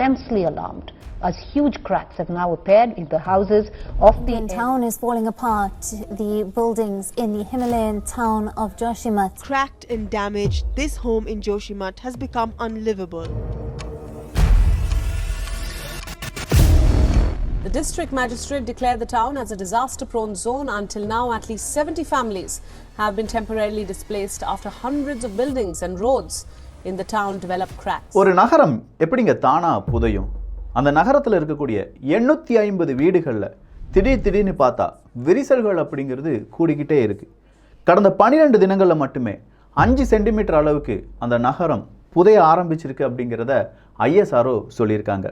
intensely alarmed as huge cracks have now appeared in the houses of the town is falling apart. The buildings in the Himalayan town of Joshimath. Cracked and damaged, this home in Joshimath has become unlivable. The district magistrate declared the town as a disaster-prone zone. Until now, at least 70 families have been temporarily displaced after hundreds of buildings and roads in the town developed cracks. ஒரு நகரம் எப்படிங்க தானா புதையும்? அந்த நகரத்தில் இருக்கக்கூடிய 850 வீடுகளில் திடீர்னு பார்த்தா விரிசல்கள் அப்படிங்கிறது கூடிக்கிட்டே இருக்கு. கடந்த 12 தினங்களில் மட்டுமே 5 சென்டிமீட்டர் அளவுக்கு அந்த நகரம் புதைய ஆரம்பிச்சிருக்கு அப்படிங்கிறத ISRO சொல்லியிருக்காங்க.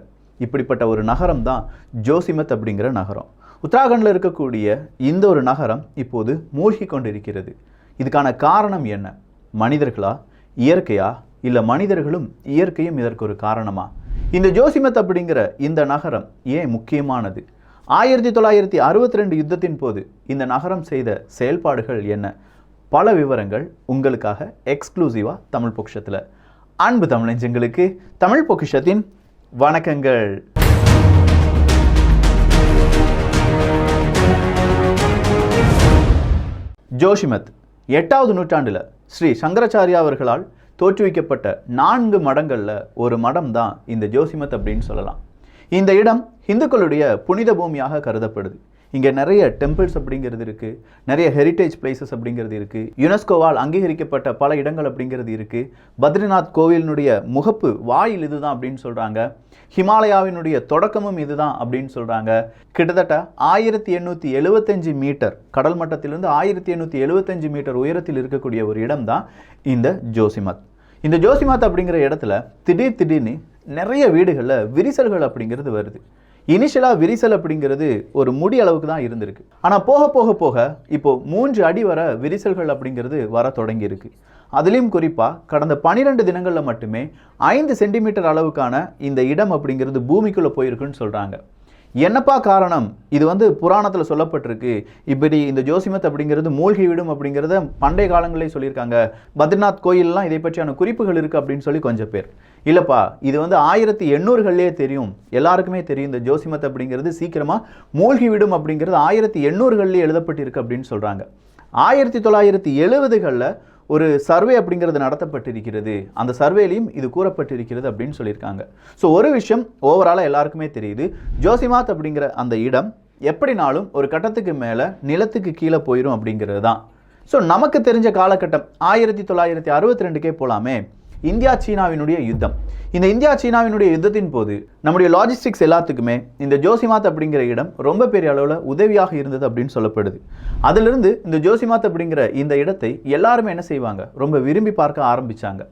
இப்படிப்பட்ட ஒரு நகரம் தான் ஜோசிமத் அப்படிங்கிற நகரம். உத்தராகண்டில் இருக்கக்கூடிய இந்த ஒரு நகரம் இப்போது மூழ்கி கொண்டிருக்கிறது. இதுக்கான காரணம் என்ன? மனிதர்களா, இயற்கையா, இல்லை மனிதர்களும் இயற்கையும் இதற்கு ஒரு காரணமா? இந்த ஜோசிமத் அப்படிங்கிற இந்த நகரம் ஏன் முக்கியமானது? 1962 யுத்தத்தின் போது இந்த நகரம் செய்த செயல்பாடுகள் என்ன? பல விவரங்கள் உங்களுக்காக எக்ஸ்க்ளூசிவாக தமிழ் பொக்கிஷத்தில். அன்பு தமிழஞ்சங்களுக்கு தமிழ் பொக்கிஷத்தின் வணக்கங்கள். ஜோஷிமத் 8வது நூற்றாண்டில் ஸ்ரீ சங்கராச்சாரியா அவர்களால் தோற்றுவிக்கப்பட்ட 4 மடங்களில் ஒரு மடம் தான் இந்த ஜோசிமத் அப்படின்னு சொல்லலாம். இந்த இடம் இந்துக்களுடைய புனித பூமியாக கருதப்படுது. இங்கே நிறைய டெம்பிள்ஸ் அப்படிங்கிறது இருக்குது, நிறைய ஹெரிட்டேஜ் பிளேசஸ் அப்படிங்கிறது இருக்குது, யுனெஸ்கோவால் அங்கீகரிக்கப்பட்ட பல இடங்கள் அப்படிங்கிறது இருக்குது. பத்ரிநாத் கோவிலினுடைய முகப்பு வாயில் இதுதான் அப்படின்னு சொல்கிறாங்க. ஹிமாலயாவினுடைய தொடக்கமும் இதுதான் அப்படின்னு சொல்கிறாங்க. கிட்டத்தட்ட 1875 மீட்டர் கடல் மட்டத்திலிருந்து 1875 மீட்டர் உயரத்தில் இருக்கக்கூடிய ஒரு இடம் தான் இந்த ஜோசிமத். இந்த ஜோசிமத் அப்படிங்கிற இடத்துல திடீர்னு நிறைய வீடுகளில் விரிசல்கள் அப்படிங்கிறது வருது. இனிஷியலாக விரிசல் அப்படிங்கிறது ஒரு முடி அளவுக்கு தான் இருந்திருக்கு. ஆனால் போக இப்போ 3 அடி வர விரிசல்கள் அப்படிங்கிறது வர தொடங்கியிருக்கு. அதுலேயும் குறிப்பாக கடந்த 12 தினங்களில் மட்டுமே 5 சென்டிமீட்டர் அளவுக்கான இந்த இடம் அப்படிங்கிறது பூமிக்குள்ளே போயிருக்குன்னு சொல்கிறாங்க. என்னப்பா காரணம்? இது புராணத்தில் சொல்லப்பட்டிருக்கு. இப்படி இந்த ஜோசிமத் அப்படிங்கிறது மூழ்கி விடும் அப்படிங்கிறத பண்டைய காலங்களே சொல்லியிருக்காங்க. பத்ரிநாத் கோயிலெலாம் இதை பற்றியான குறிப்புகள் இருக்குது அப்படின்னு சொல்லி கொஞ்சம் பேர். இல்லைப்பா, இது 1800களே தெரியும், எல்லாருக்குமே தெரியும். இந்த ஜோசிமத் அப்படிங்கிறது சீக்கிரமாக மூழ்கி விடும் அப்படிங்கிறது 1800களே எழுதப்பட்டிருக்கு அப்படின்னு சொல்கிறாங்க. 1970களில் ஒரு சர்வே அப்படிங்கிறது நடத்தப்பட்டிருக்கிறது. அந்த சர்வேலையும் இது கூறப்பட்டிருக்கிறது அப்படின்னு சொல்லியிருக்காங்க. ஸோ ஒரு விஷயம் ஓவராலாக எல்லாருக்குமே தெரியுது. ஜோசிமத் அப்படிங்கிற அந்த இடம் எப்படினாலும் ஒரு கட்டத்துக்கு மேலே நிலத்துக்கு கீழே போயிடும் அப்படிங்கிறது தான். ஸோ நமக்கு தெரிஞ்ச காலகட்டம் 1962க்கே போகலாமே. இந்தியா சீனாவினுடைய யுத்தம். இந்த இந்தியா சீனாவினுடைய யுத்தத்தின் போது நம்முடைய லாஜிஸ்டிக்ஸ் எல்லாத்துக்குமே இந்த ஜோசிமத் அப்படிங்கிற இடம் ரொம்ப பெரிய அளவில் உதவியாக இருந்தது அப்படின்னு சொல்லப்படுது. அதிலிருந்து இந்த ஜோசிமத் அப்படிங்கிற இந்த இடத்தை எல்லாருமே என்ன செய்வாங்க, ரொம்ப விரும்பி பார்க்க ஆரம்பித்தாங்க.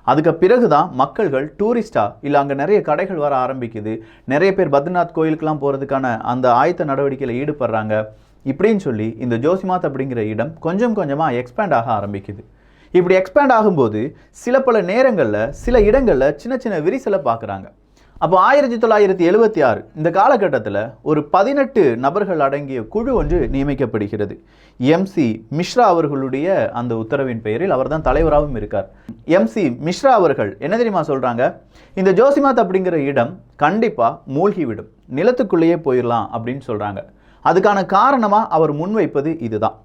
அதுக்கு பிறகு தான் மக்கள்கள் டூரிஸ்டாக இல்லை அங்கே நிறைய கடைகள் வர ஆரம்பிக்குது. நிறைய பேர் பத்ரிநாத் கோயிலுக்கெல்லாம் போகிறதுக்கான அந்த ஆயத்த நடவடிக்கையில் ஈடுபடுறாங்க. இப்படின்னு சொல்லி இந்த ஜோசிமத் அப்படிங்கிற இடம் கொஞ்சம் கொஞ்சமாக எக்ஸ்பேண்ட் ஆக ஆரம்பிக்குது. இப்படி எக்ஸ்பேண்ட் ஆகும்போது பல நேரங்களில் சில இடங்களில் சின்ன விரிசலை பார்க்குறாங்க. அப்போ 1976 இந்த காலகட்டத்தில் ஒரு 18 நபர்கள் அடங்கிய குழு ஒன்று நியமிக்கப்படுகிறது. MC மிஸ்ரா அவர்களுடைய அந்த உத்தரவின் பெயரில் அவர் தான் தலைவராகவும் இருக்கார். MC மிஸ்ரா அவர்கள் என்ன தெரியுமா சொல்கிறாங்க, இந்த ஜோசிமத் அப்படிங்கிற இடம் கண்டிப்பாக மூழ்கிவிடும், நிலத்துக்குள்ளேயே போயிடலாம் அப்படின்னு சொல்கிறாங்க. அதுக்கான காரணமாக அவர் முன்வைப்பது இதுதான்.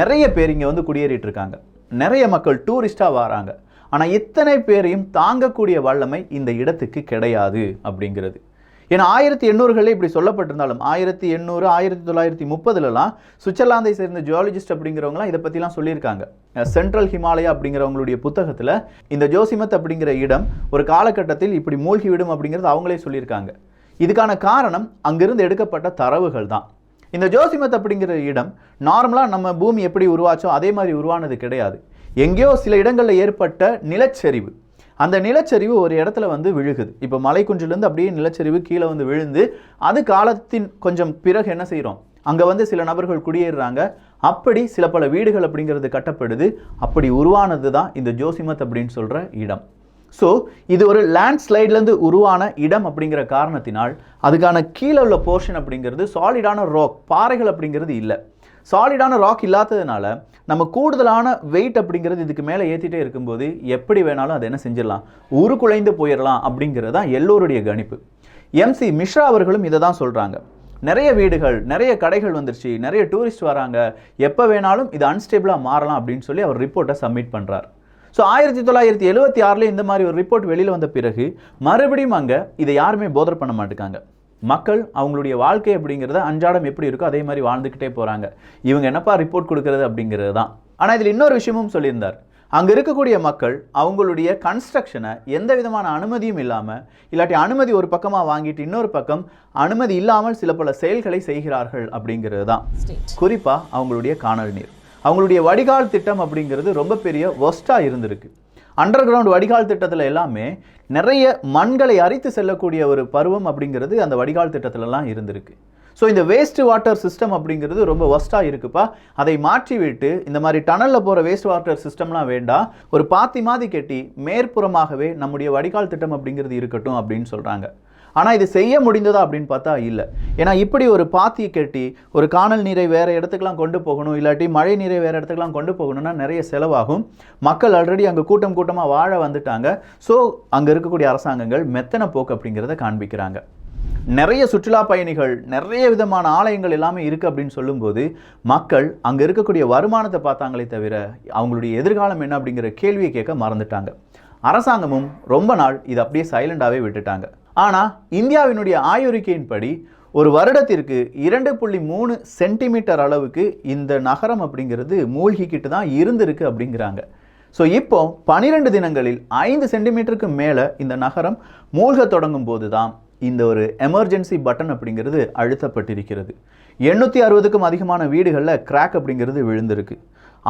நிறைய பேர் இங்கே குடியேறிட்டு இருக்காங்க, நிறைய மக்கள் டூரிஸ்டாக வராங்க. ஆனால் இத்தனை பேரையும் தாங்கக்கூடிய வல்லமை இந்த இடத்துக்கு கிடையாது அப்படிங்கிறது. ஏன்னா 1800களே இப்படி சொல்லப்பட்டிருந்தாலும் 1800 1930லலாம் சுவிட்சர்லாந்தை சேர்ந்த ஜியாலஜிஸ்ட் அப்படிங்கிறவங்களாம் இதை பற்றிலாம் சொல்லியிருக்காங்க. சென்ட்ரல் ஹிமாலயா அப்படிங்கிறவங்களுடைய புத்தகத்தில் இந்த ஜோசிமத் அப்படிங்கிற இடம் ஒரு காலகட்டத்தில் இப்படி மூழ்கிவிடும் அப்படிங்கிறது அவங்களே சொல்லியிருக்காங்க. இதுக்கான காரணம் அங்கிருந்து எடுக்கப்பட்ட தரவுகள் தான். இந்த ஜோசிமத் அப்படிங்கிற இடம் நார்மலாக நம்ம பூமி எப்படி உருவாச்சோ அதே மாதிரி உருவானது கிடையாது. எங்கேயோ சில இடங்களில் ஏற்பட்ட நிலச்சரிவு, அந்த நிலச்சரிவு ஒரு இடத்துல விழுகுது. இப்போ மலைக்குன்றிலிருந்து அப்படியே நிலச்சரிவு கீழே விழுந்து அது காலத்தின் கொஞ்சம் பிறகு என்ன செய்கிறோம், அங்கே சில நபர்கள் குடியேறுறாங்க. அப்படி பல வீடுகள் அப்படிங்கிறது கட்டப்படுது. அப்படி உருவானது தான் இந்த ஜோசிமத் அப்படின்னு சொல்கிற இடம். ஸோ இது ஒரு லேண்ட்ஸ்லைட்லேருந்து உருவான இடம் அப்படிங்கிற காரணத்தினால் அதுக்கான கீழே உள்ள போர்ஷன் அப்படிங்கிறது சாலிடான ராக், பாறைகள் அப்படிங்கிறது இல்லை. சாலிடான ராக் இல்லாததுனால நம்ம கூடுதலான வெயிட் அப்படிங்கிறது இதுக்கு மேலே ஏற்றிட்டே இருக்கும்போது எப்படி வேணாலும் அதை என்ன செஞ்சிடலாம், உருக்குலைந்து போயிடலாம் அப்படிங்கிறது தான் எல்லோருடைய கணிப்பு. MC மிஸ்ரா அவர்களும் இதை தான் சொல்கிறாங்க. நிறைய வீடுகள், நிறைய கடைகள் வந்துருச்சு, நிறைய டூரிஸ்ட் வராங்க, எப்போ வேணாலும் இது அன்ஸ்டேபிளாக மாறலாம் அப்படின்னு சொல்லி அவர் ரிப்போர்ட்டை சப்மிட் பண்ணுறார். ஸோ 1976 இந்த மாதிரி ஒரு ரிப்போர்ட் வெளியில் வந்த பிறகு மறுபடியும் அங்கே இதை யாருமே போதர் பண்ண மாட்டேங்காங்க. மக்கள் அவங்களுடைய வாழ்க்கை அப்படிங்கிறத அன்றாடம் எப்படி இருக்கோ அதே மாதிரி வாழ்ந்துக்கிட்டே போகிறாங்க. இவங்க என்னப்பா ரிப்போர்ட் கொடுக்கறது அப்படிங்கிறது தான். ஆனால் இதில் இன்னொரு விஷயமும் சொல்லியிருந்தார். அங்கே இருக்கக்கூடிய மக்கள் அவங்களுடைய கன்ஸ்ட்ரக்ஷனை எந்த விதமான அனுமதியும் இல்லாமல், இல்லாட்டி அனுமதி ஒரு பக்கமாக வாங்கிட்டு இன்னொரு பக்கம் அனுமதி இல்லாமல் சில பல செயல்களை செய்கிறார்கள் அப்படிங்கிறது தான். குறிப்பாக அவங்களுடைய காணல் நீர், அவங்களுடைய வடிகால் திட்டம் அப்படிங்கிறது ரொம்ப பெரிய ஒஸ்ட்டாக இருந்திருக்கு. அண்டர் கிரவுண்ட் வடிகால் திட்டத்தில் எல்லாமே நிறைய மண்களை அரித்து செல்லக்கூடிய ஒரு பருவம் அப்படிங்கிறது அந்த வடிகால் திட்டத்திலலாம் இருந்திருக்கு. ஸோ இந்த வேஸ்ட் வாட்டர் சிஸ்டம் அப்படிங்கிறது ரொம்ப ஒஸ்ட்டாக இருக்குப்பா, அதை மாற்றி விட்டு இந்த மாதிரி டனலில் போகிற வேஸ்ட் வாட்டர் சிஸ்டம்லாம் வேண்டாம், ஒரு பாத்தி மாதிரி கட்டி மேற்புறமாகவே நம்முடைய வடிகால் திட்டம் அப்படிங்கிறது இருக்கட்டும் அப்படின்னு சொல்கிறாங்க. ஆனால் இது செய்ய முடிந்ததா அப்படின்னு பார்த்தா இல்லை. ஏன்னா இப்படி ஒரு பாத்தியை கட்டி ஒரு காணல் நீரை வேறு இடத்துக்குலாம் கொண்டு போகணும், இல்லாட்டி மழை நீரை வேறு இடத்துக்குலாம் கொண்டு போகணும்னா நிறைய செலவாகும். மக்கள் ஆல்ரெடி அங்கே கூட்டமாக வாழ வந்துட்டாங்க. ஸோ அங்கே இருக்கக்கூடிய அரசாங்கங்கள் மெத்தன போக்கு அப்படிங்கிறத காண்பிக்கிறாங்க. நிறைய சுற்றுலா பயணிகள், நிறைய விதமான ஆலயங்கள் எல்லாமே இருக்குது அப்படின்னு சொல்லும்போது மக்கள் அங்கே இருக்கக்கூடிய வருமானத்தை பார்த்தாங்களே தவிர அவங்களுடைய எதிர்காலம் என்ன அப்படிங்கிற கேள்வியை கேட்க மறந்துட்டாங்க. அரசாங்கமும் ரொம்ப நாள் இது அப்படியே சைலண்டாகவே விட்டுட்டாங்க. ஆனால் இந்தியாவினுடைய ஆய்வறிக்கையின்படி ஒரு வருடத்திற்கு 2.3 சென்டிமீட்டர் அளவுக்கு இந்த நகரம் அப்படிங்கிறது மூழ்கிக்கிட்டு தான் இருந்திருக்கு அப்படிங்கிறாங்க. ஸோ இப்போ 12 தினங்களில் 5 சென்டிமீட்டருக்கு மேலே இந்த நகரம் மூழ்க தொடங்கும் போது தான் இந்த ஒரு எமர்ஜென்சி பட்டன் அப்படிங்கிறது அழுத்தப்பட்டிருக்கிறது. 860க்கும் அதிகமான வீடுகளில் கிராக் அப்படிங்கிறது விழுந்திருக்கு.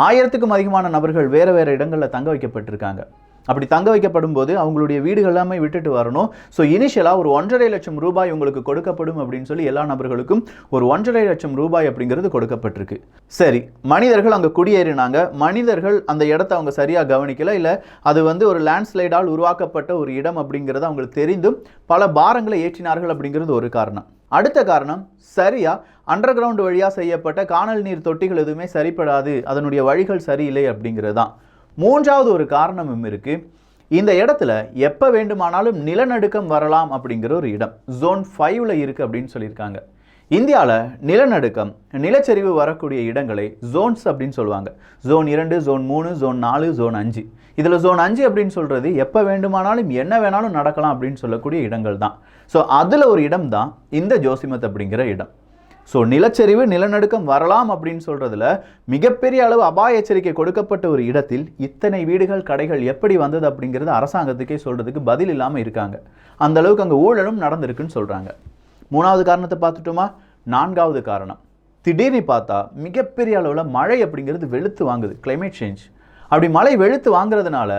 1000க்கும் அதிகமான நபர்கள் வேறு வேறு இடங்களில் தங்க வைக்கப்பட்டிருக்காங்க. அப்படி தங்க வைக்கப்படும் போது அவங்களுடைய வீடுகள் எல்லாமே விட்டுட்டு வரணும். ஸோ இனிஷியலாக ஒரு 1.5 லட்சம் ரூபாய் உங்களுக்கு கொடுக்கப்படும் அப்படின்னு சொல்லி எல்லா நபர்களுக்கும் ஒரு 1.5 லட்சம் ரூபாய் அப்படிங்கிறது கொடுக்கப்பட்டிருக்கு. சரி, மனிதர்கள் அங்கே குடியேறினாங்க, மனிதர்கள் அந்த இடத்த அவங்க சரியாக கவனிக்கல, இல்லை அது ஒரு லேண்ட்ஸ்லைடால் உருவாக்கப்பட்ட ஒரு இடம் அப்படிங்கிறது அவங்களுக்கு தெரிந்தும் பல பாரங்களை ஏற்றினார்கள் அப்படிங்கிறது ஒரு காரணம். அடுத்த காரணம், சரியாக அண்டர் கிரவுண்ட் வழியாக செய்யப்பட்ட காணல் நீர் தொட்டிகள் எதுவுமே சரிப்படாது, அதனுடைய வழிகள் சரியில்லை அப்படிங்கிறது தான். மூன்றாவது ஒரு காரணமும் இருக்கு. இந்த இடத்துல எப்போ வேண்டுமானாலும் நிலநடுக்கம் வரலாம் அப்படிங்கிற ஒரு இடம் ஜோன் 5ல் இருக்குது அப்படின்னு சொல்லியிருக்காங்க. இந்தியாவில் நிலநடுக்கம், நிலச்சரிவு வரக்கூடிய இடங்களை ஜோன்ஸ் அப்படின்னு சொல்லுவாங்க. Zone 2, zone 3, zone 4, zone 5. இதில் ஜோன் 5 அப்படின்னு சொல்கிறது எப்போ வேண்டுமானாலும் என்ன வேணாலும் நடக்கலாம் அப்படின்னு சொல்லக்கூடிய இடங்கள் தான். ஸோ அதில் ஒரு இடம் தான் இந்த ஜோசிமத் அப்படிங்கிற இடம். ஸோ நிலச்சரிவு, நிலநடுக்கம் வரலாம் அப்படின்னு சொல்கிறதுல மிகப்பெரிய அளவு அபாய எச்சரிக்கை கொடுக்கப்பட்ட ஒரு இடத்தில் இத்தனை வீடுகள், கடைகள் எப்படி வந்தது அப்படிங்கிறது அரசாங்கத்துக்கே சொல்கிறதுக்கு பதில் இல்லாமல் இருக்காங்க. அந்த அளவுக்கு அங்கே ஊழலும் நடந்திருக்குன்னு சொல்கிறாங்க. மூணாவது காரணத்தை பார்த்துட்டோமா? நான்காவது காரணம், திடீர்னு பார்த்தா மிகப்பெரிய அளவில் மழை அப்படிங்கிறது வெளுத்து வாங்குது. Climate change. அப்படி மழை வெளுத்து வாங்குறதுனால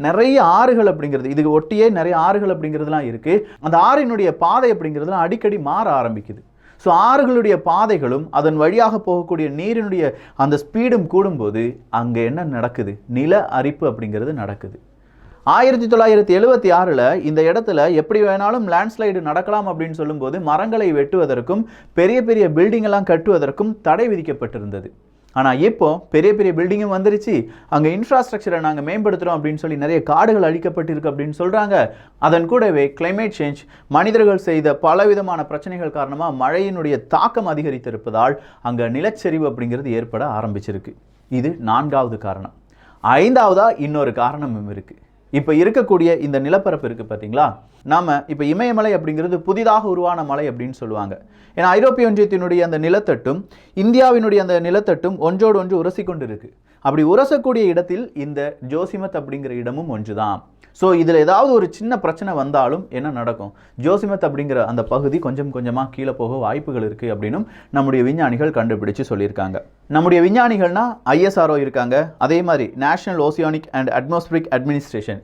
நிறைய ஆறுகள் அப்படிங்கிறது, இதுக்கு ஒட்டியே நிறைய ஆறுகள் அப்படிங்கிறதுலாம் இருக்குது. அந்த ஆறினுடைய பாதை அப்படிங்கிறதுலாம் அடிக்கடி மாற ஆரம்பிக்குது. ஸோ ஆறுகளுடைய பாதைகளும் அதன் வழியாக போகக்கூடிய நீரினுடைய அந்த ஸ்பீடும் கூடும்போது அங்கே என்ன நடக்குது? நில அரிப்பு அப்படிங்கிறது நடக்குது. 1976 இந்த இடத்துல எப்படி வேணாலும் லேண்ட்ஸ்லைடு நடக்கலாம் அப்படின்னு சொல்லும்போது மரங்களை வெட்டுவதற்கும் பெரிய பெரிய பில்டிங் எல்லாம் கட்டுவதற்கும் தடை விதிக்கப்பட்டிருந்தது. ஆனால் இப்போ பெரிய பெரிய பில்டிங்கும் வந்துருச்சு, அங்கே இன்ஃப்ராஸ்ட்ரக்சரை நாங்கள் மேம்படுத்துகிறோம் அப்படின்னு சொல்லி நிறைய காடுகள் அழிக்கப்பட்டிருக்கு அப்படின்னு சொல்கிறாங்க. அதன் கூடவே கிளைமேட் சேஞ்ச், மனிதர்கள் செய்த பலவிதமான பிரச்சனைகள் காரணமாக மழையினுடைய தாக்கம் அதிகரித்திருப்பதால் அங்கே நிலச்சரிவு அப்படிங்கிறது ஏற்பட ஆரம்பிச்சிருக்கு. இது நான்காவது காரணம். ஐந்தாவதா இன்னொரு காரணமும் இருக்குது. இப்போ இருக்கக்கூடிய இந்த நிலப்பரப்பு இருக்குது பார்த்தீங்களா, நாம் இப்போ இமயமலை அப்படிங்கிறது புதிதாக உருவான மலை அப்படின்னு சொல்லுவாங்க. ஏன்னா ஐரோப்பிய ஒன்றியத்தினுடைய அந்த நிலத்தட்டும் இந்தியாவினுடைய அந்த நிலத்தட்டும் ஒன்றோடு ஒன்று உரசிக்கொண்டு இருக்குது. அப்படி உரசக்கூடிய இடத்தில் இந்த ஜோசிமத் அப்படிங்கிற இடமும் ஒன்று தான். ஸோ இதில் ஏதாவது ஒரு சின்ன பிரச்சனை வந்தாலும் என்ன நடக்கும்? ஜோசிமத் அப்படிங்கிற அந்த பகுதி கொஞ்சம் கொஞ்சமாக கீழே போக வாய்ப்புகள் இருக்குது அப்படின்னும் நம்முடைய விஞ்ஞானிகள் கண்டுபிடிச்சு சொல்லியிருக்காங்க. நம்முடைய விஞ்ஞானிகள்னா ISRO இருக்காங்க, அதே மாதிரி national oceanic and atmospheric administration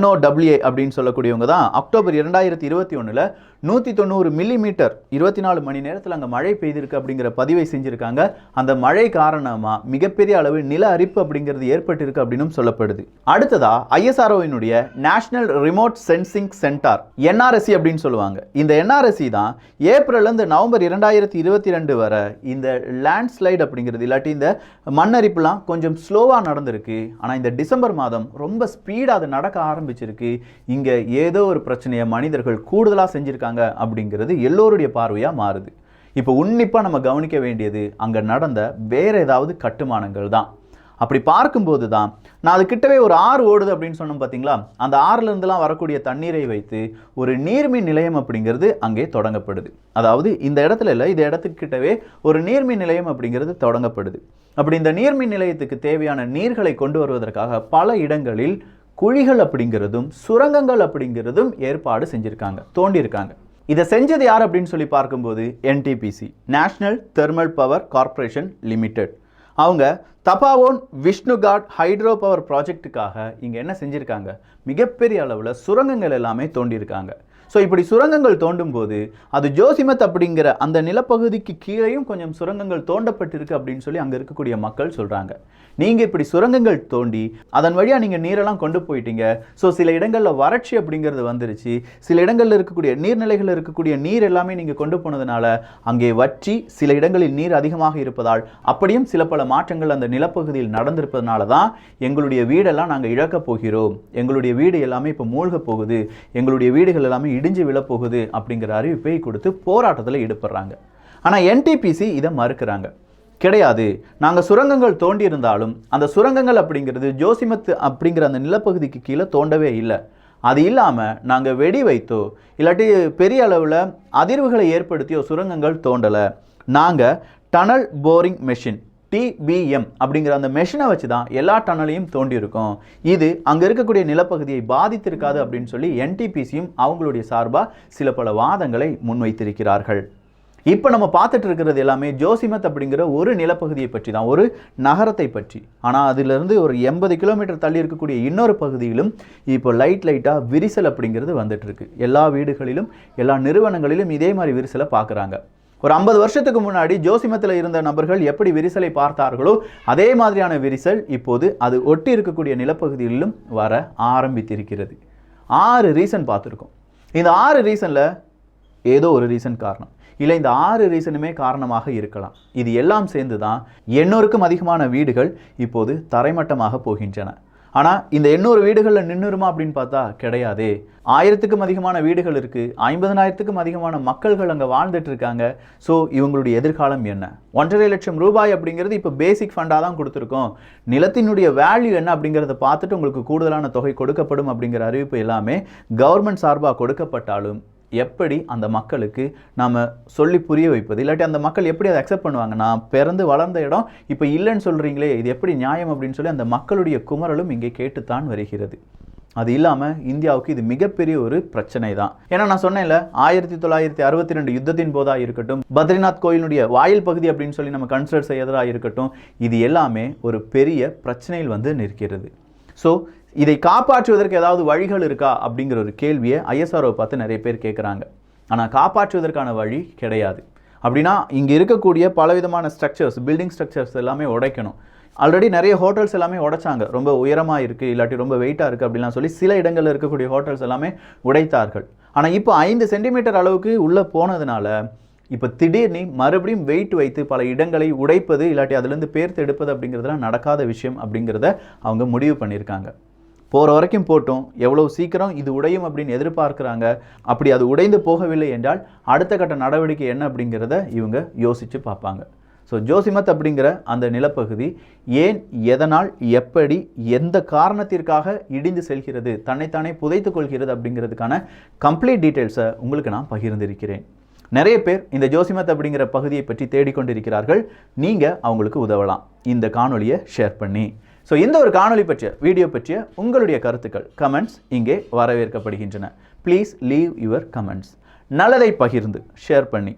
NOAA அப்படின்னு சொல்லக்கூடியவங்க தான் அக்டோபர் 2021 190 மில்லிமீட்டர் 24 மணி நேரத்தில் அங்கே மழை பெய்திருக்கு அப்படிங்கிற பதிவை செஞ்சுருக்காங்க. அந்த மழை காரணமாக மிகப்பெரிய அளவு நில அரிப்பு அப்படிங்கிறது ஏற்பட்டிருக்கு அப்படின்னும் சொல்லப்படுது. அடுத்ததா ISROவினுடைய national remote sensing centre NRSC அப்படின்னு சொல்லுவாங்க. இந்த NRSC தான் ஏப்ரல்லேருந்து நவம்பர் 2022 வரை இந்த லேண்ட்ஸ்லைடு அப்படிங்கிறது இல்லாட்டி இந்த மண்ணரிப்புலாம் கொஞ்சம் ஸ்லோவாக நடந்திருக்கு. ஆனால் இந்த டிசம்பர் மாதம் ரொம்ப ஸ்பீடாக அது நடக்க ஆரம்பிச்சிருக்கு. இங்கே ஏதோ ஒரு பிரச்சனையை மனிதர்கள் கூடுதலாக செஞ்சுருக்காங்க அப்படிங்கிறது எல்லோருடைய பார்வையாக மாறுது. இப்போ உன்னிப்பாக நம்ம கவனிக்க வேண்டியது அங்கே நடந்த வேறு ஏதாவது கட்டுமானங்கள் தான். அப்படி பார்க்கும்போது தான் நான் அது கிட்டவே ஒரு ஆறு ஓடுது அப்படின்னு சொன்னோம் பார்த்தீங்களா, அந்த ஆறுலேருந்துலாம் வரக்கூடிய தண்ணீரை வைத்து ஒரு நீர்மின் நிலையம் அப்படிங்கிறது அங்கே தொடங்கப்படுது. அதாவது இந்த இடத்துல இல்லை, இந்த இடத்துக்கு கிட்டவே ஒரு நீர்மின் நிலையம் அப்படிங்கிறது தொடங்கப்படுது. அப்படி இந்த நீர்மின் நிலையத்துக்கு தேவையான நீர்களை கொண்டு வருவதற்காக பல இடங்களில் குழிகள் அப்படிங்கிறதும் சுரங்கங்கள் அப்படிங்கிறதும் ஏற்பாடு செஞ்சுருக்காங்க, தோண்டியிருக்காங்க. இதை செஞ்சது யார் அப்படின்னு சொல்லி பார்க்கும்போது NTPC, national thermal power corporation limited. அவங்க தபாவோன் விஷ்ணுகாட் ஹைட்ரோ பவர் ப்ராஜெக்ட்டுக்காக இங்கே என்ன செஞ்சுருக்காங்க, மிகப்பெரிய அளவில் சுரங்கங்கள் எல்லாமே தோண்டியிருக்காங்க. ஸோ இப்படி சுரங்கங்கள் தோண்டும் போது அது ஜோசிமத் அப்படிங்கிற அந்த நிலப்பகுதிக்கு கீழேயும் கொஞ்சம் சுரங்கங்கள் தோண்டப்பட்டிருக்கு அப்படின்னு சொல்லி அங்கே இருக்கக்கூடிய மக்கள் சொல்கிறாங்க. நீங்கள் இப்படி சுரங்கங்கள் தோண்டி அதன் வழியாக நீங்கள் நீரெல்லாம் கொண்டு போயிட்டீங்க. ஸோ சில இடங்களில் வறட்சி அப்படிங்கிறது வந்துருச்சு. சில இடங்களில் இருக்கக்கூடிய நீர்நிலைகளில் இருக்கக்கூடிய நீர் எல்லாமே நீங்கள் கொண்டு போனதுனால அங்கே வற்றி சில இடங்களில் நீர் அதிகமாக இருப்பதால் அப்படியும் சில பல மாற்றங்கள் அந்த நிலப்பகுதியில் நடந்திருப்பதனால தான் எங்களுடைய வீடெல்லாம் நாங்கள் இழக்கப் போகிறோம், எங்களுடைய வீடு எல்லாமே இப்போ மூழ்க போகுது, எங்களுடைய வீடுகள் எல்லாமே இடிஞ்சு விழப்போகுது அப்படிங்கிற அறிவிப்பை கொடுத்து போராட்டத்தில் ஈடுபடுறாங்க. ஆனால் NTPC இதை மறுக்கிறாங்க. கிடையாது, நாங்கள் சுரங்கங்கள் தோண்டி இருந்தாலும் அந்த சுரங்கங்கள் அப்படிங்கிறது ஜோசிமத் அப்படிங்கிற அந்த நிலப்பகுதிக்கு கீழே தோண்டவே இல்லை. அது இல்லாமல் நாங்கள் வெடி வைத்தோ இல்லாட்டி பெரிய அளவில் அதிர்வுகளை ஏற்படுத்தியோ சுரங்கங்கள் தோண்டலை. நாங்கள் டனல் போரிங் மெஷின் TBM அப்படிங்கிற அந்த மெஷினை வச்சு தான் எல்லா டனலையும் தோண்டியிருக்கோம். இது அங்கே இருக்கக்கூடிய நிலப்பகுதியை பாதித்திருக்காது அப்படின்னு சொல்லி NTPCயும் அவங்களுடைய சார்பாக சில பல வாதங்களை முன்வைத்திருக்கிறார்கள். இப்போ நம்ம பார்த்துட்டு இருக்கிறது எல்லாமே ஜோசிமத் அப்படிங்கிற ஒரு நிலப்பகுதியை பற்றி தான், ஒரு நகரத்தை பற்றி. ஆனால் அதிலிருந்து ஒரு 80 கிலோமீட்டர் தள்ளி இருக்கக்கூடிய இன்னொரு பகுதியிலும் இப்போ லைட்டாக விரிசல் அப்படிங்கிறது வந்துட்டு இருக்கு. எல்லா வீடுகளிலும் எல்லா நிறுவனங்களிலும் இதே மாதிரி விரிசலை பார்க்குறாங்க. ஒரு 50 வருஷத்துக்கு முன்னாடி ஜோசிமத்தில் இருந்த நபர்கள் எப்படி விரிசலை பார்த்தார்களோ அதே மாதிரியான விரிசல் இப்போது அது ஒட்டி இருக்கக்கூடிய நிலப்பகுதியிலும் வர ஆரம்பித்திருக்கிறது. 6 ரீசன் பார்த்துருக்கோம். இந்த 6 ரீசனில் ஏதோ ஒரு ரீசன் காரணம், இல்லை இந்த 6 ரீசனுமே காரணமாக இருக்கலாம். இது எல்லாம் சேர்ந்து தான் 800க்கும் அதிகமான வீடுகள் இப்போது தரைமட்டமாக போகின்றன. ஆனால் இந்த 800 வீடுகளில் நின்றுருமா அப்படின்னு பார்த்தா கிடையாது. 1000க்கும் அதிகமான வீடுகள் இருக்குது, 50,000க்கும் அதிகமான மக்கள்கள் அங்கே வாழ்ந்துட்டு இருக்காங்க. ஸோ இவங்களுடைய எதிர்காலம் என்ன? 1.5 லட்சம் ரூபாய் அப்படிங்கிறது இப்போ பேசிக் ஃபண்டாக தான் கொடுத்துருக்கோம். நிலத்தினுடைய வேல்யூ என்ன அப்படிங்கிறத பார்த்துட்டு உங்களுக்கு கூடுதலான தொகை கொடுக்கப்படும் அப்படிங்கிற அறிவிப்பு எல்லாமே கவர்மெண்ட் சார்பாக கொடுக்கப்பட்டாலும் எப்படி அந்த மக்களுக்கு நாம் சொல்லி புரிய வைப்பது, இல்லாட்டி அந்த மக்கள் எப்படி அதை அக்செப்ட் பண்ணுவாங்க? நான் பிறந்து வளர்ந்த இடம் இப்போ இல்லைன்னு சொல்கிறீங்களே, இது எப்படி நியாயம் அப்படின்னு சொல்லி அந்த மக்களுடைய குமரலும் இங்கே கேட்டுத்தான் வருகிறது. அது இல்லாமல் இந்தியாவுக்கு இது மிகப்பெரிய ஒரு பிரச்சனை தான். ஏன்னா நான் சொன்னேன்ல, 1962 யுத்தத்தின் போதாக இருக்கட்டும், பத்ரிநாத் கோயிலுடைய வாயில் பகுதி அப்படின்னு சொல்லி நம்ம கன்சிடர் செய்யறதாக இருக்கட்டும், இது எல்லாமே ஒரு பெரிய பிரச்சனையில் வந்து நிற்கிறது. ஸோ இதை காப்பாற்றுவதற்கு ஏதாவது வழிகள் இருக்கா அப்படிங்கிற ஒரு கேள்வியை ISRO பார்த்து நிறைய பேர் கேட்குறாங்க. ஆனால் காப்பாற்றுவதற்கான வழி கிடையாது. அப்படின்னா இங்கே இருக்கக்கூடிய பலவிதமான ஸ்ட்ரக்சர்ஸ், பில்டிங் ஸ்ட்ரக்சர்ஸ் எல்லாமே உடைக்கணும். ஆல்ரெடி நிறைய ஹோட்டல்ஸ் எல்லாமே உடைச்சாங்க, ரொம்ப உயரமாக இருக்குது இல்லாட்டி ரொம்ப வெயிட்டாக இருக்குது அப்படின்லாம் சொல்லி சில இடங்களில் இருக்கக்கூடிய ஹோட்டல்ஸ் எல்லாமே உடைத்தார்கள். ஆனால் இப்போ 5 சென்டிமீட்டர் அளவுக்கு உள்ளே போனதுனால இப்போ திடீர்னு மறுபடியும் வெயிட் வைத்து பல இடங்களை உடைப்பது இல்லாட்டி அதுலேருந்து பேர்த்து எடுப்பது அப்படிங்கிறதுலாம் நடக்காத விஷயம் அப்படிங்கிறத அவங்க முடிவு பண்ணியிருக்காங்க. போகிற வரைக்கும் போட்டோம், எவ்வளோ சீக்கிரம் இது உடையும் அப்படின்னு எதிர்பார்க்குறாங்க. அப்படி அது உடைந்து போகவில்லை என்றால் அடுத்த கட்ட நடவடிக்கை என்ன அப்படிங்கிறத இவங்க யோசித்து பார்ப்பாங்க. ஸோ ஜோசிமத் அப்படிங்கிற அந்த நிலப்பகுதி ஏன், எதனால், எப்படி, எந்த காரணத்திற்காக இடிந்து செல்கிறது, தன்னைத்தானே புதைத்து கொள்கிறது அப்படிங்கிறதுக்கான கம்ப்ளீட் டீட்டெயில்ஸை உங்களுக்கு நான் பகிர்ந்திருக்கிறேன். நிறைய பேர் இந்த ஜோசிமத் அப்படிங்கிற பகுதியை பற்றி தேடிக்கொண்டிருக்கிறார்கள். நீங்கள் அவங்களுக்கு உதவலாம் இந்த காணொலியை ஷேர் பண்ணி. ஸோ இந்த ஒரு காணொலி பற்றிய, வீடியோ பற்றிய உங்களுடைய கருத்துக்கள், கமெண்ட்ஸ் இங்கே வரவேற்கப்படுகின்றன. Please leave your comments. நல்லதை பகிர்ந்து ஷேர் பண்ணி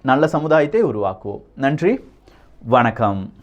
நல்ல சமுதாயத்தை உருவாக்குவோம். நன்றி, வணக்கம்.